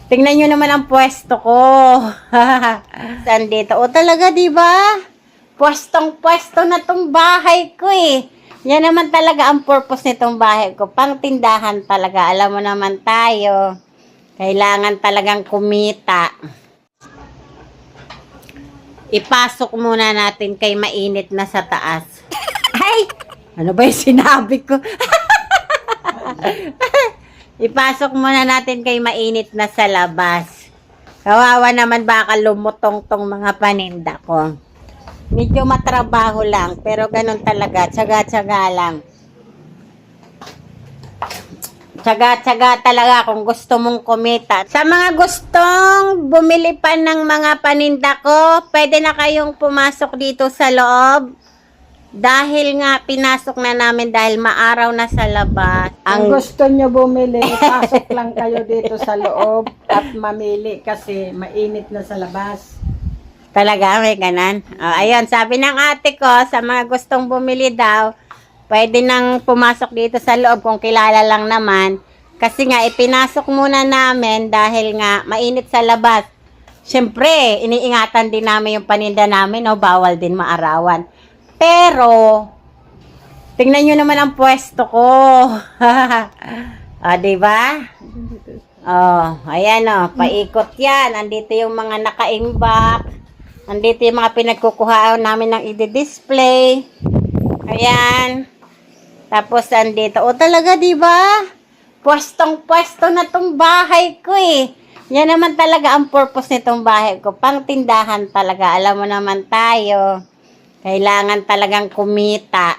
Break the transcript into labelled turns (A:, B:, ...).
A: Tingnan nyo naman ang pwesto ko. Saan dito? O talaga, di ba? Pwestong-pwesto na tong bahay ko eh. Yan naman talaga ang purpose nitong bahay ko. Pang tindahan talaga. Alam mo naman tayo. Kailangan talagang kumita. Ipasok muna natin kay mainit na sa taas. Ay! Ano ba yung sinabi ko? Ipasok muna natin kay mainit na sa labas. Kawawa naman baka lumutong tong mga paninda ko. Medyo matrabaho lang, pero ganun talaga. Tsaga-tsaga lang. Tsaga-tsaga talaga kung gusto mong kumita. Sa mga gustong bumili pa ng mga paninda ko, pwede na kayong pumasok dito sa loob. Dahil nga pinasok na namin dahil maaraw na sa labas.
B: Ang gusto nyo bumili, pasok lang kayo dito sa loob at mamili kasi mainit na sa labas.
A: Talaga, may ganan. Ayun, sabi ng ate ko, sa mga gustong bumili daw, pwede nang pumasok dito sa loob kung kilala lang naman. Kasi nga, ipinasok muna namin dahil nga mainit sa labas. Siyempre, iniingatan din namin yung paninda namin, no? Bawal din maarawan. Pero, tingnan nyo naman ang pwesto ko. Diba? Ayan paikot yan. Andito yung mga naka-imbak. Andito yung mga pinagkukuhaan namin ng i-display. Ayan. Tapos andito. O talaga, diba? Pwestong-pwesto na tong bahay ko eh. Yan naman talaga ang purpose nitong bahay ko. Pang tindahan talaga. Alam mo naman tayo. Kailangan talagang kumita.